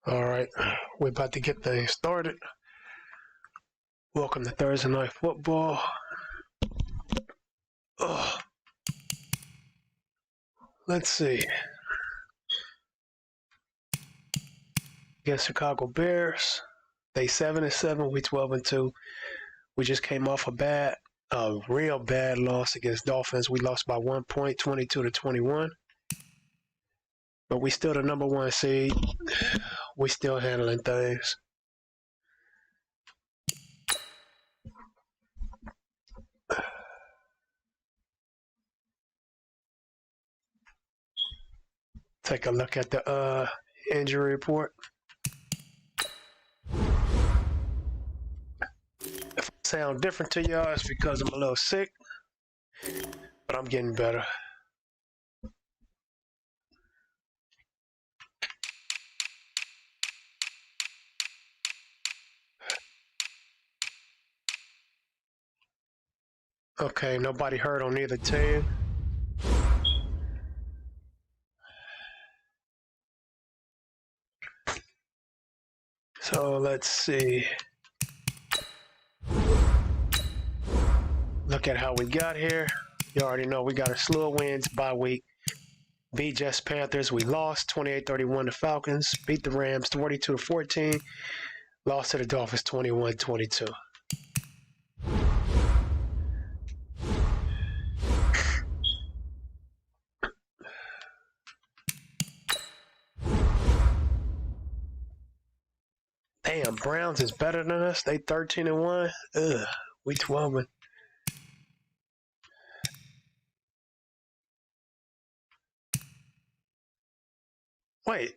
All right, we're about to get things started. Welcome to Thursday Night Football. Let's see. Against Chicago Bears, they 7-7, we 12-2. We just came off a real bad loss against Dolphins. We lost by 1 point, 22-21. But we still the number one seed. We still handling things. Take a look at the injury report. If I sound different to y'all, it's because I'm a little sick, but I'm getting better. Okay, nobody hurt on either team. So let's see. Look at how we got here. You already know we got a slew of wins by week. Beat Jets Panthers, we lost 28-31 to Falcons. Beat the Rams 42-14. Lost to the Dolphins 21-22. Damn, Browns is better than us. They 13-1. Ugh, we 12. Wait.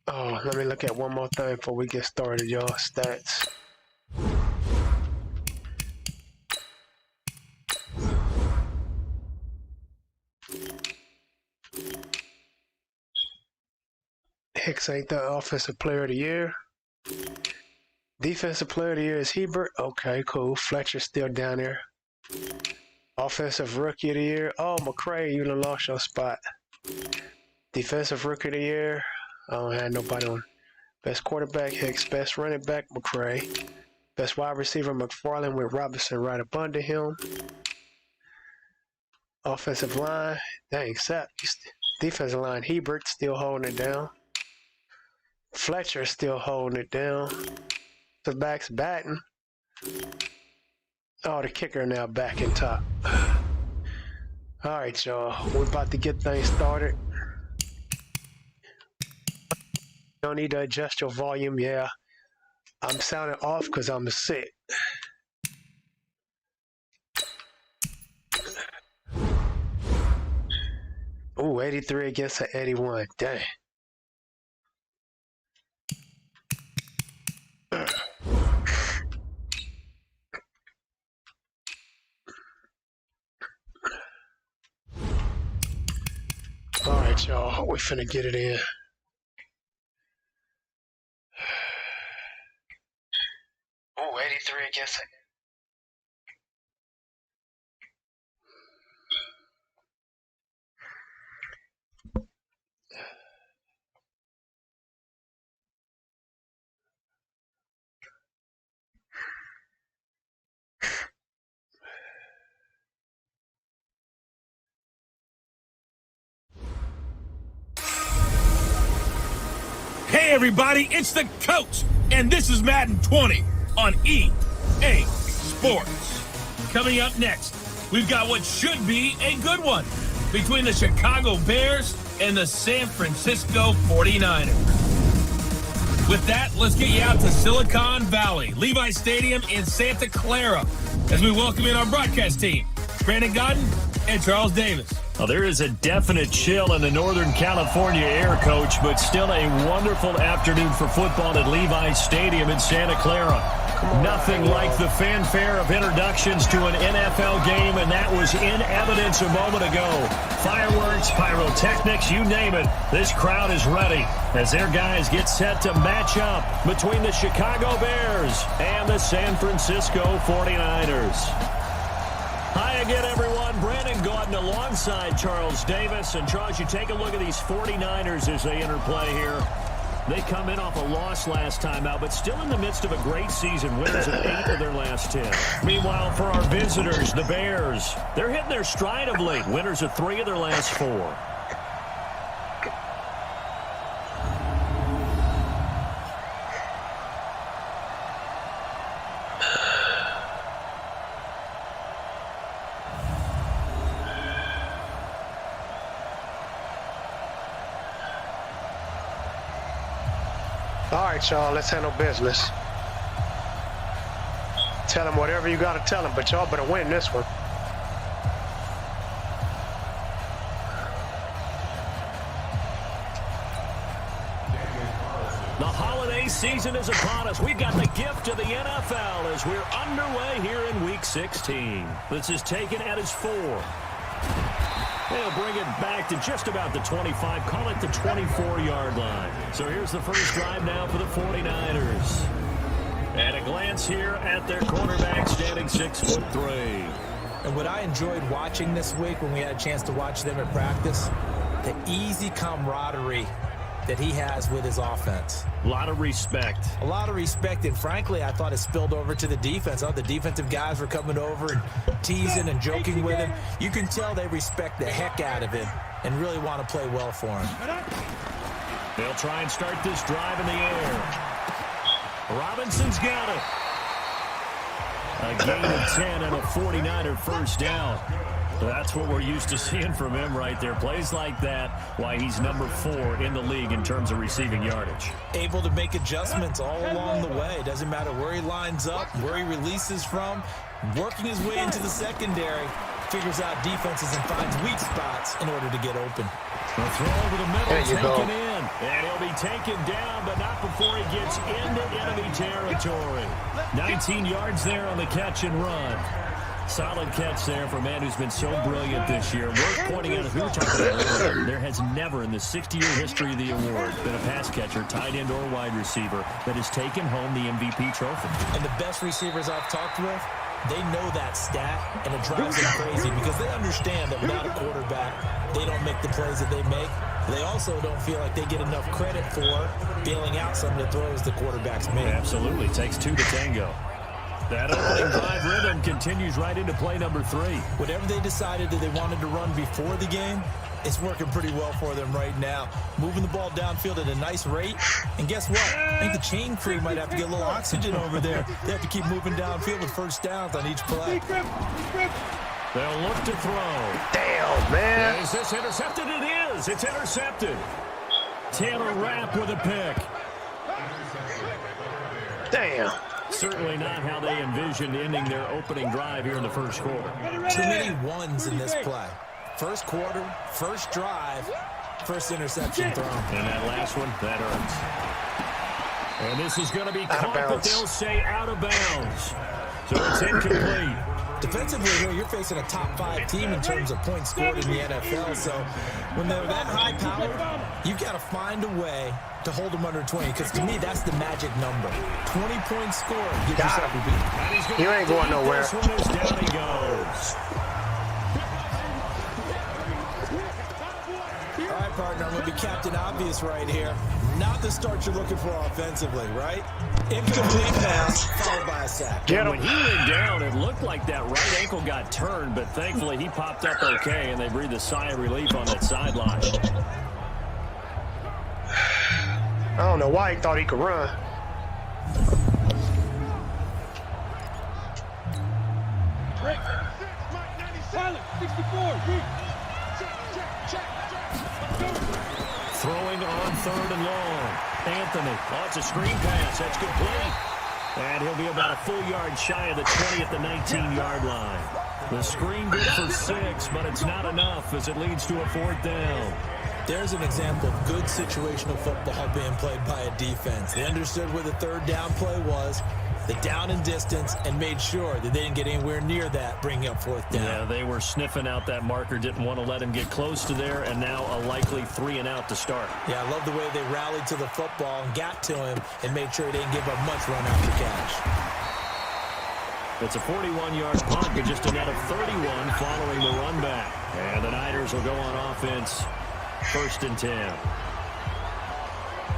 Oh, let me look at one more thing before we get started, y'all. Stats. Hicks ain't the offensive player of the year. Defensive player of the year is Hebert. Okay, cool. Fletcher's still down there. Offensive rookie of the year. Oh, McCray, you done lost your spot. Defensive rookie of the year. I don't have nobody on. Best quarterback, Hicks. Best running back, McCray. Best wide receiver, McFarland with Robinson right up under him. Offensive line, dang, defensive line, Hebert still holding it down. Fletcher still holding it down. The back's batting. Oh, the kicker now back in top. All right, y'all. We're about to get things started. Don't need to adjust your volume. Yeah, I'm sounding off because I'm sick. Ooh, 83 against an 81. Dang. All right, y'all. We finna get it in. Ooh, 83 against it. Hey everybody, it's the coach, and this is Madden 20 on EA Sports. Coming up next, we've got what should be a good one between the Chicago Bears and the San Francisco 49ers. With that, let's get you out to Silicon Valley, Levi Stadium in Santa Clara, as we welcome in our broadcast team, Brandon Godden and Charles Davis. Well, there is a definite chill in the Northern California air, Coach, but still a wonderful afternoon for football at Levi's Stadium in Santa Clara. Nothing like the fanfare of introductions to an NFL game, and that was in evidence a moment ago. Fireworks, pyrotechnics, you name it. This crowd is ready as their guys get set to match up between the Chicago Bears and the San Francisco 49ers. Hi again, everyone. Brandon Gaudin alongside Charles Davis. And, Charles, you take a look at these 49ers as they interplay here. They come in off a loss last time out, but still in the midst of a great season. Winners of 8 of their last 10. Meanwhile, for our visitors, the Bears, they're hitting their stride of late. Winners of 3 of their last 4. All right, y'all, let's handle business. Tell them whatever you got to tell them, but y'all better win this one. The holiday season is upon us. We've got the gift of the NFL as we're underway here in Week 16. This is taken at its 4. They'll bring it back to just about the 25, call it the 24-yard line. So here's the first drive now for the 49ers. And a glance here at their quarterback, standing 6'3". And what I enjoyed watching this week when we had a chance to watch them at practice, the easy camaraderie that he has with his offense. A lot of respect. A lot of respect, and frankly, I thought it spilled over to the defense. Oh, the defensive guys were coming over and teasing and joking with him. You can tell they respect the heck out of him and really want to play well for him. They'll try and start this drive in the air. Robinson's got it. A gain of 10 and a 49er first down. That's what we're used to seeing from him right there. Plays like that, why he's number 4 in the league in terms of receiving yardage. Able to make adjustments all along the way. Doesn't matter where he lines up, where he releases from. Working his way into the secondary, figures out defenses and finds weak spots in order to get open. The throw over the middle, taken in. And he'll be taken down, but not before he gets into enemy territory. 19 yards there on the catch and run. Solid catch there for a man who's been so brilliant this year. Worth pointing out, as we were talking about earlier, there has never in the 60-year history of the award been a pass catcher, tight end, or wide receiver that has taken home the MVP trophy. And the best receivers I've talked with, they know that stat, and it drives them crazy because they understand that without a quarterback, they don't make the plays that they make. They also don't feel like they get enough credit for bailing out some of the throws the quarterbacks make. Absolutely. Takes 2 to tango. That opening drive rhythm continues right into play number 3. Whatever they decided that they wanted to run before the game, it's working pretty well for them right now. Moving the ball downfield at a nice rate. And guess what? I think the chain crew might have to get a little oxygen over there. They have to keep moving downfield with first downs on each play. They'll look to throw. Damn, man. Is this intercepted? It is. It's intercepted. Taylor Rapp with a pick. Damn. Certainly not how they envisioned ending their opening drive here in the first quarter. Too many ones in this play. First quarter, first drive, first interception thrown. And that last one, that hurts. And this is going to be caught, but they'll say out of bounds. So it's incomplete. Defensively here, you're facing a top 5 team in terms of points scored in the NFL. So when they're that high powered, you've got to find a way to hold them under 20. Because to me, that's the magic number. 20 points scored. Get yourself a beat. You ain't going nowhere. This one is down he goes. All right, partner, I'm going to be Captain Obvious right here. Not the start you're looking for offensively, right? Incomplete pass, followed by a sack. When he went down, it looked like that right ankle got turned, but thankfully he popped up okay, and they breathed a sigh of relief on that sideline. I don't know why he thought he could run. Throwing on 3rd and long. Anthony. Oh, it's a screen pass. That's complete. And he'll be about a full yard shy of the 20 at the 19-yard line. The screen good for 6, but it's not enough as it leads to a 4th down. There's an example of good situational football being played by a defense. They understood where the 3rd down play was, the down and distance, and made sure that they didn't get anywhere near that, bringing up 4th down. Yeah, they were sniffing out that marker, didn't want to let him get close to there, and now a likely 3 and out to start. Yeah, I love the way they rallied to the football and got to him and made sure he didn't give up much run after catch. It's a 41-yard punt, but just a net of 31 following the run back. And the Niners will go on offense, 1st and 10.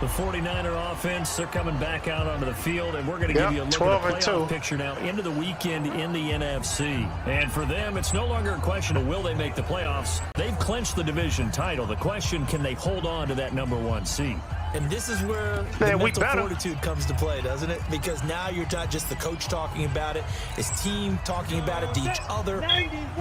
The 49er offense, they're coming back out onto the field, and we're going to give you a look at the playoff picture now into the weekend in the NFC. And for them, it's no longer a question of will they make the playoffs. They've clinched the division title. The question, can they hold on to that #1 seed? And this is where the mental fortitude comes to play, doesn't it? Because now you're not just the coach talking about it, it's team talking about it to each other,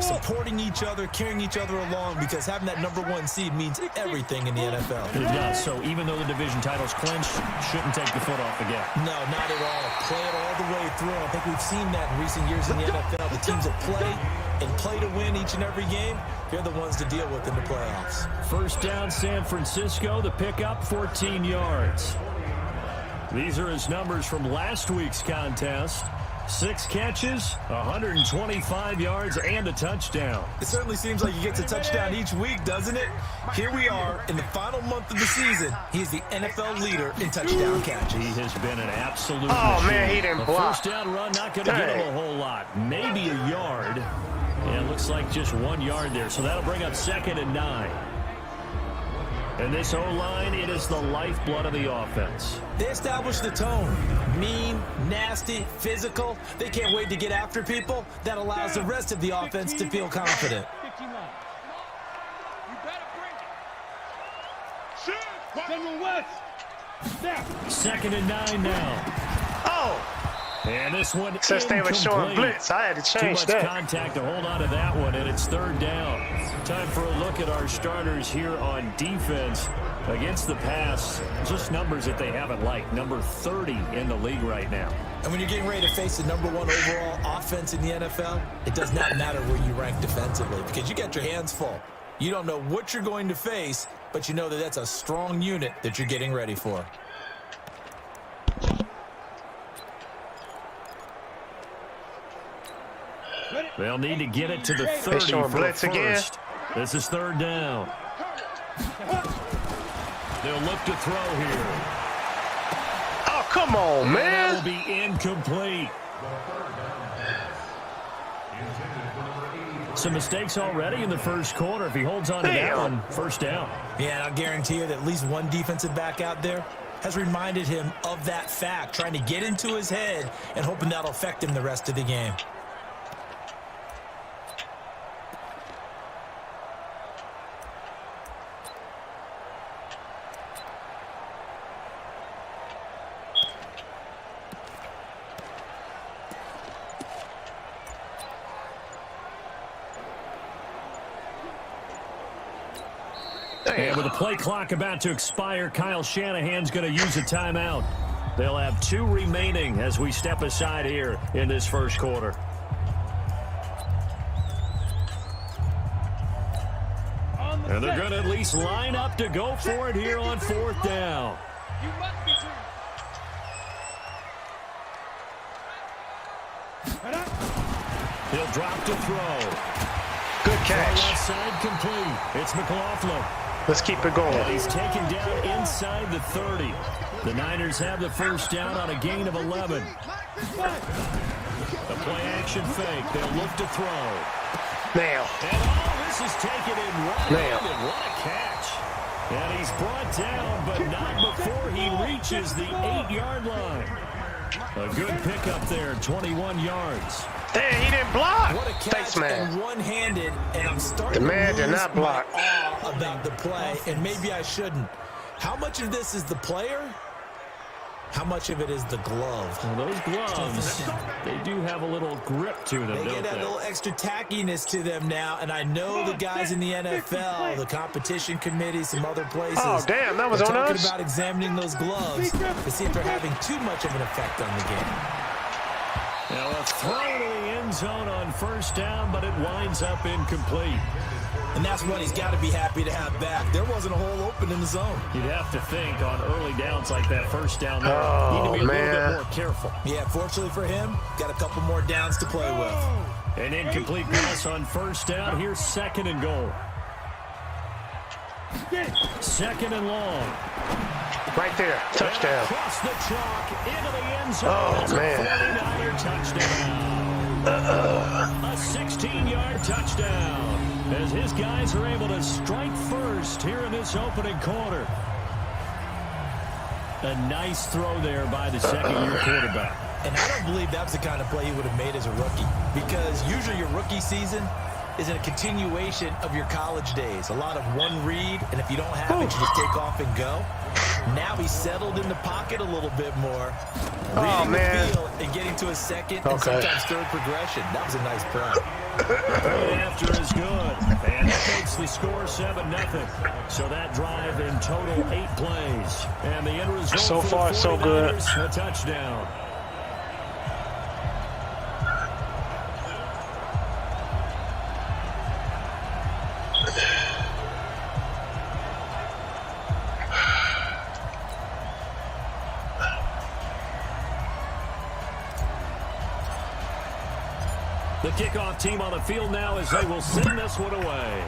supporting each other, carrying each other along, because having that #1 seed means everything in the NFL. It does. So even though the division title's clinched, shouldn't take the foot off the gas. No, not at all. Play it all the way through. I think we've seen that in recent years in the NFL. The teams that play to win each and every game, they're the ones to deal with in the playoffs. 1st down, San Francisco. The pickup, 14 yards. These are his numbers from last week's contest. 6 catches, 125 yards, and a touchdown. It certainly seems like he gets a touchdown each week, doesn't it? Here we are in the final month of the season. He's the NFL leader in touchdown catches. He has been an absolute machine. Man, he didn't block. 1st down run, not going to get him a whole lot. Maybe a yard. And it looks like just 1 yard there. So that'll bring up 2nd and 9. And this O-line, it is the lifeblood of the offense. They establish the tone. Mean, nasty, physical. They can't wait to get after people. That allows the rest of the offense to feel confident. Second and 9 now. Oh! And this one since they were showing blitz, I had to change that. Too much contact to hold on to that one, and it's 3rd down. Time for a look at our starters here on defense. Against the pass, just numbers that they haven't liked. Number 30 in the league right now. And when you're getting ready to face the #1 overall offense in the NFL, it does not matter where you rank defensively because you got your hands full. You don't know what you're going to face, but you know that that's a strong unit that you're getting ready for. They'll need to get it to the 30 for blitz again. This is 3rd down. They'll look to throw here. Oh, come on, man. That will be incomplete. Some mistakes already in the 1st quarter. If he holds on to that one, 1st down. Yeah, and I'll guarantee you that at least one defensive back out there has reminded him of that fact, trying to get into his head and hoping that'll affect him the rest of the game. And with the play clock about to expire, Kyle Shanahan's going to use a timeout. They'll have 2 remaining as we step aside here in this 1st quarter. And they're going to at least line up to go for it here on 4th down. He'll drop to throw. Good catch. Outside complete. It's McLaughlin. Let's keep it going. And he's taken down inside the 30. The Niners have the 1st down on a gain of 11. The play action fake. They'll look to throw. Now. And this is taken in one-handed. What a catch. And he's brought down, but not before he reaches the 8-yard line. A good pickup there, 21 yards. Damn, he didn't block. What a catch. Thanks, man. And one-handed, and I'm starting the man to lose did not block. my awe about the play, and maybe I shouldn't. How much of this is the player? How much of it is the glove? Well, those gloves, they do have a little grip to them, They don't get that little extra tackiness to them now, and I know the guys in the NFL, the competition committee, some other places. Oh, damn, that was on us? talking about examining those gloves to see if they're having too much of an effect on the game. Now a throw to the end zone on first down, but it winds up incomplete. And that's what he's got to be happy to have back. There wasn't a hole open in the zone. You'd have to think on early downs like that first down there, you need to be a little bit more careful. Yeah, fortunately for him, got a couple more downs to play with. An incomplete pass on first down. Here's 2nd and goal. 2nd and long. Right there. Touchdown. Across the chalk into the end zone. Oh, That's man. a 49er touchdown. A 16-yard touchdown. As his guys are able to strike first here in this opening quarter. A nice throw there by the second-year quarterback. And I don't believe that's the kind of play he would have made as a rookie. Because usually your rookie season is a continuation of your college days. A lot of one read, and if you don't have it, you just take off and go. Now he's settled in the pocket a little bit more. Reading the field and getting to a second and sometimes third progression. That was a nice play. Right after is good. And that makes the score 7-0. So that drive in total 8 plays. And the end result so for far, the 49ers, so good. A touchdown. The kickoff team on the field now as they will send this one away.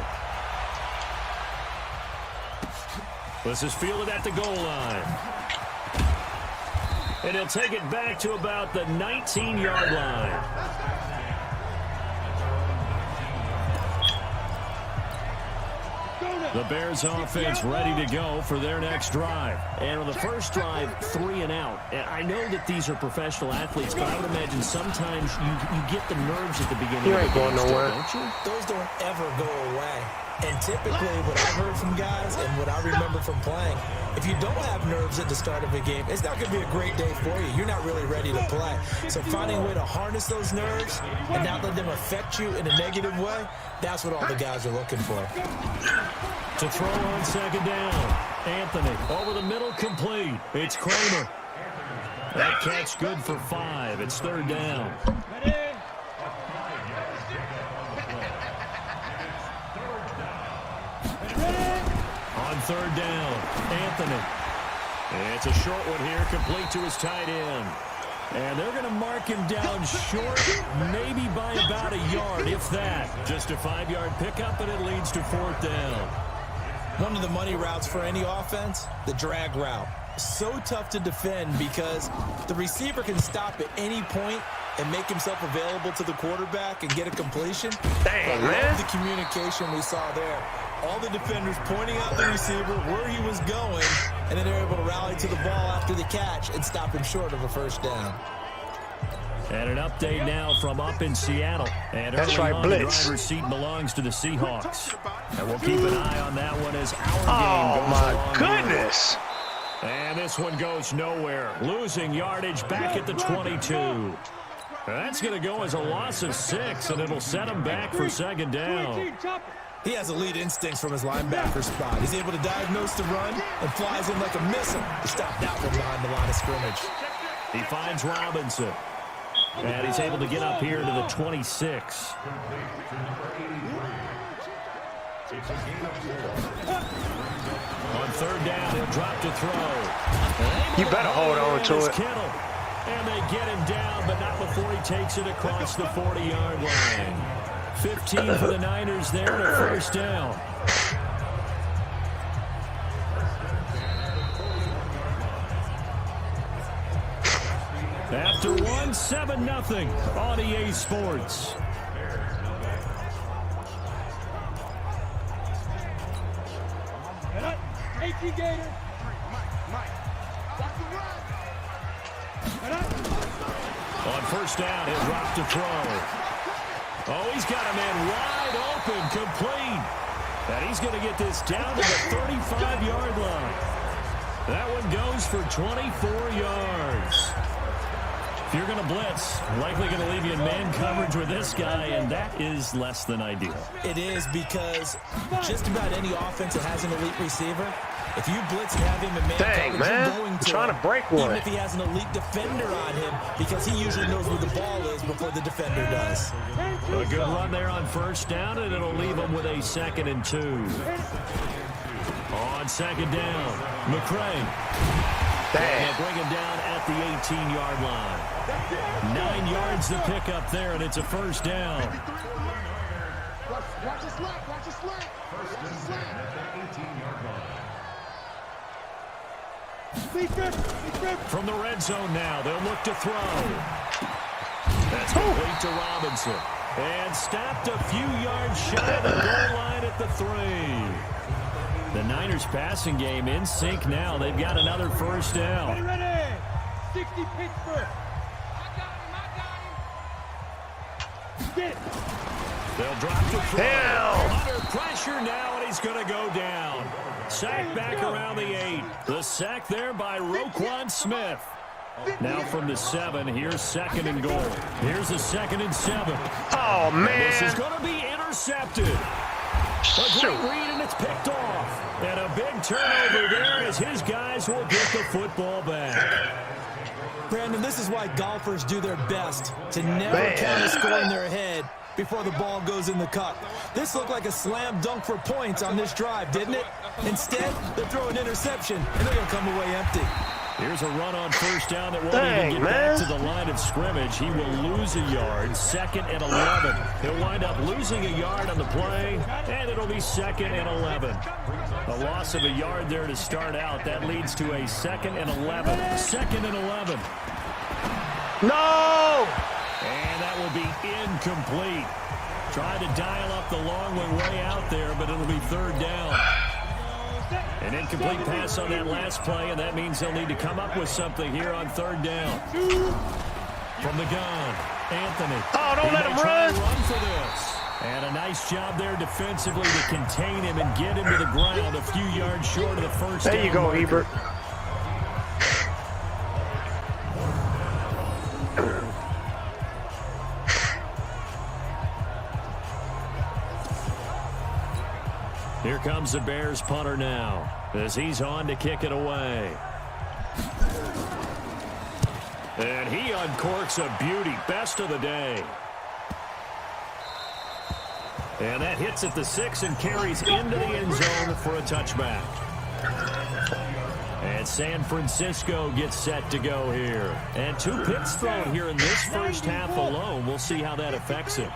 This is fielded at the goal line. And he'll take it back to about the 19-yard line. The Bears offense ready to go for their next drive. And on the first drive, 3 and out. And I know that these are professional athletes, but I would imagine sometimes you get the nerves at the beginning. You ain't going nowhere. Don't you? Those don't ever go away. And typically what I've heard from guys and what I remember from playing, if you don't have nerves at the start of a game, it's not going to be a great day for you. You're not really ready to play. So finding a way to harness those nerves and not let them affect you in a negative way, that's what all the guys are looking for. To throw on second down. Anthony over the middle, complete. It's Kramer. That catch good for 5. It's 3rd down. On 3rd down, Anthony. It's a short one here, complete to his tight end. And they're going to mark him down short, maybe by about a yard, if that. Just a 5-yard pickup, and it leads to 4th down. One of the money routes for any offense, the drag route. So tough to defend because the receiver can stop at any point and make himself available to the quarterback and get a completion. Dang, I man. love the communication we saw there. All the defenders pointing out the receiver, where he was going, and then they're able to rally to the ball after the catch and stop him short of a 1st down. And an update now from up in Seattle. And That's right, on, blitz. The driver's seat belongs to the Seahawks. And we'll keep an eye on that one as our game Oh, goes my along goodness. here. And this one goes nowhere. Losing yardage back at the 22. That's going to go as a loss of 6, and it'll set him back for 2nd down. He has elite instincts from his linebacker spot. He's able to diagnose the run and flies in like a missile to stop that one behind the line of scrimmage. He finds Robinson. And he's able to get up here to the 26. On 3rd down, he'll drop to throw. You better hold on to it. Kittle. And they get him down, but not before he takes it across the 40-yard line. 15 for the Niners there to 1st down. After 1, 7-0 on EA Sports. On 1st down, he'll drop to throw. Oh, he's got a man wide open, complete. And he's going to get this down to the 35-yard line. That one goes for 24 yards. If you're going to blitz, likely going to leave you in man coverage with this guy, and that is less than ideal. It is because just about any offense that has an elite receiver If you blitz and have him in man Dang, coverage, man. you're going I'm to trying to break one. even if he has an elite defender on him, because he usually knows where the ball is before the defender does. A good run there on first down, and it'll leave them with a 2nd and 2. On 2nd down, McCray. They'll bring him down at the 18-yard line. 9 yards to pick up there, and it's a first down. Watch the slack, watch the slack. From the red zone now, they'll look to throw. That's complete to Robinson. And stopped a few yards shy of the goal line at the 3. The Niners passing game in sync now. They've got another first down. Ready. 60 Pittsburgh. Get it. They'll drop to throw. Hell. Under pressure now, and he's going to go down. Sack back around the 8. The sack there by Roquan Smith. Now from the 7, here's 2nd and goal. Here's a 2nd and 7. Oh, man. This is going to be intercepted. A great read, and it's picked off. And a big turnover there as his guys will get the football back. Brandon, this is why golfers do their best to never count a score in their head before the ball goes in the cup. This looked like a slam dunk for points on this drive, didn't it? Instead, they throw an interception, and they're going to come away empty. Here's a run on first down that won't even get back to the line of scrimmage. He will lose a yard, 2nd and 11. He'll wind up losing a yard on the play, and it'll be 2nd and 11. A loss of a yard there to start out. That leads to a 2nd and 11. 2nd and 11. No! And that will be incomplete. Tried to dial up the long way out there, but it'll be 3rd down. An incomplete pass on that last play, and that means they'll need to come up with something here on 3rd down. From the gun, Anthony. Oh, don't let him run. Run for this. And a nice job there defensively to contain him and get him to the ground a few yards short of the first down. There you go, Hebert. Here comes the Bears punter now as he's on to kick it away. And he uncorks a beauty. Best of the day. And that hits at the 6 and carries into the end zone for a touchback. And San Francisco gets set to go here. And 2 picks thrown here in this first half alone. We'll see how that affects him.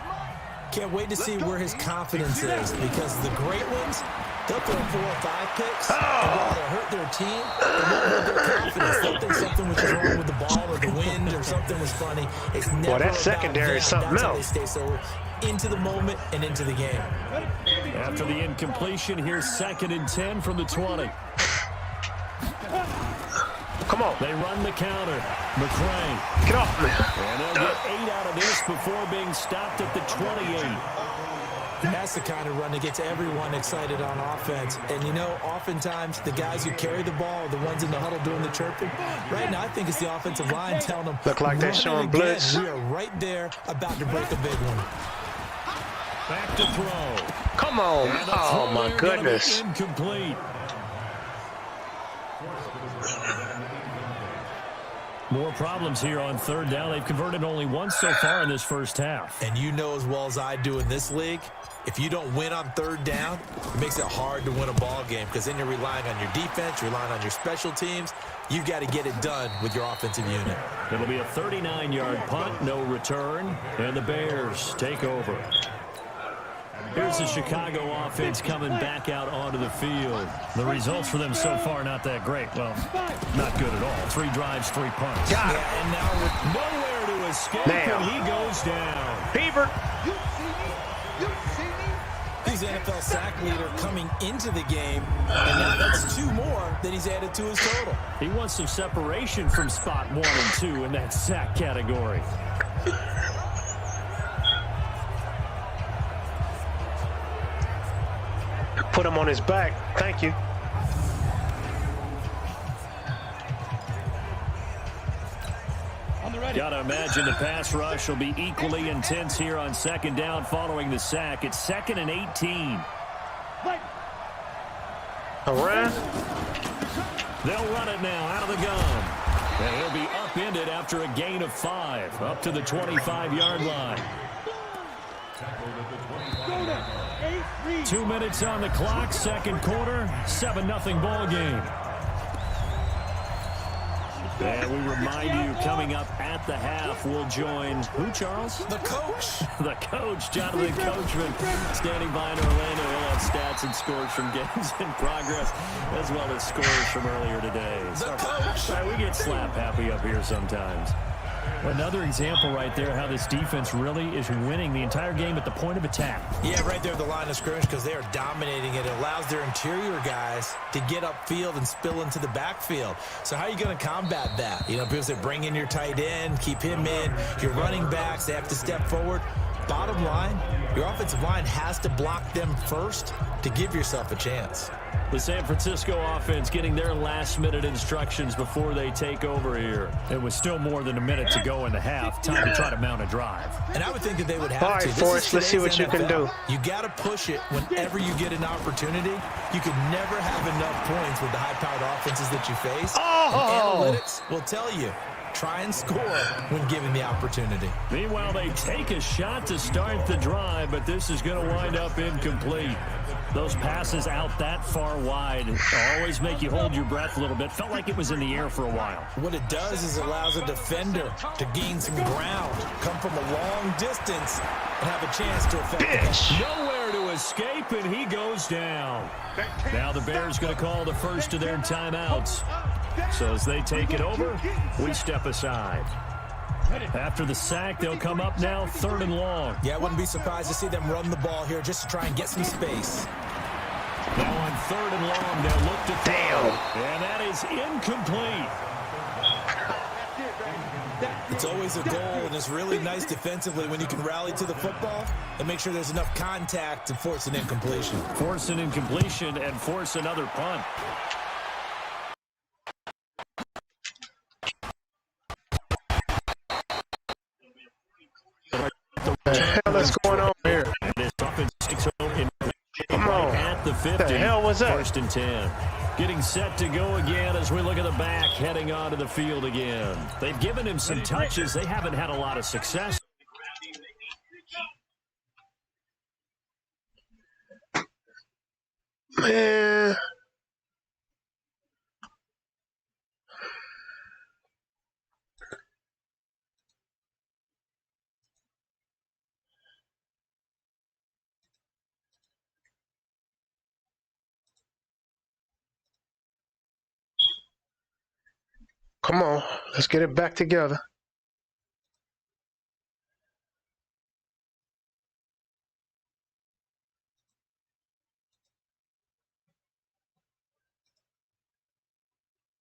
Can't wait to see where his confidence is, because the great ones, they'll throw 4 or 5 picks, and while they'll hurt their team, they won't hurt their confidence. They'll think something was wrong with the ball or the wind or something was funny. It's never Boy, that about secondary is them. something That's how else. they stay so into the moment and into the game. After the incompletion, here's 2nd and 10 from the 20. Come on. They run the counter. McCray. Get off me. And they'll get 8 out of this before being stopped at the 28. That's the kind of run that gets everyone excited on offense. And, you know, oftentimes the guys who carry the ball are the ones in the huddle doing the chirping. Right now, I think it's the offensive line telling them, Look like they're showing blitz. We are right there about to break a big one. Back to throw. Come on. And the Oh, throw my there gonna be goodness. Incomplete. More problems here on 3rd down. They've converted only once so far in this first half. And you know as well as I do in this league, if you don't win on 3rd down, it makes it hard to win a ball game, because then you're relying on your defense, you're relying on your special teams. You've got to get it done with your offensive unit. It'll be a 39-yard punt, no return, and the Bears take over. Here's the Chicago offense coming back out onto the field. The results for them so far not that great. Well, not good at all. 3 drives, 3 punts. Got it. Yeah, and now with Nowhere to escape, Now. and he goes down. Hebert. You see me? You see me? he's the NFL sack leader coming into the game, and now that's 2 more that he's added to his total. He wants some separation from spot 1 and 2 in that sack category. Put him on his back. Thank you. Gotta imagine the pass rush will be equally intense here on 2nd down following the sack. It's 2nd and 18. Around. They'll run it now out of the gun. And he'll be upended after a gain of 5, up to the 25-yard line. 2 minutes on the clock, second quarter, 7-0 ball game. And we remind you, coming up at the half, we'll join who, Charles? The coach. The coach, Jonathan Coachman, standing by in Orlando. He'll have stats and scores from games in progress, as well as scores from earlier today. The coach. We get slap happy up here sometimes. Another example right there how this defense really is winning the entire game at the point of attack. Yeah, right there at the line of scrimmage because they are dominating it. It allows their interior guys to get upfield and spill into the backfield. So how are you going to combat that? You know, people say bring in your tight end, keep him in. Your running backs, they have to step forward. Bottom line, your offensive line has to block them first to give yourself a chance. The San Francisco offense getting their last-minute instructions before they take over here. It was still more than a minute to go in the half. Time to try to mount a drive. And I would think that they would have All right, to. Forrest, let's see what you can do. You got to push it whenever you get an opportunity. You can never have enough points with the high-powered offenses that you face. Oh! And analytics will tell you, try and score when given the opportunity. Meanwhile, they take a shot to start the drive, but this is going to wind up incomplete. Those passes out that far wide always make you hold your breath a little bit. Felt like it was in the air for a while. What it does is it allows a defender to gain some ground, come from a long distance, and have a chance to affect it. Nowhere to escape, and he goes down. Now the Bears going to call the first of their timeouts. So as they take it over, we step aside. After the sack, they'll come up now, 3rd and long. Yeah, I wouldn't be surprised to see them run the ball here just to try and get some space. Now on 3rd and long, they'll look to throw. And that is incomplete. It's always a goal, and it's really nice defensively when you can rally to the football and make sure there's enough contact to force an incompletion. Force an incompletion and force another punt. What the hell is going on here? And this offense takes over Come on. at the 50. What the hell was that? 1st and 10. Getting set to go again as we look at the back, heading onto the field again. They've given him some touches. They haven't had a lot of success. Man. Come on, let's get it back together.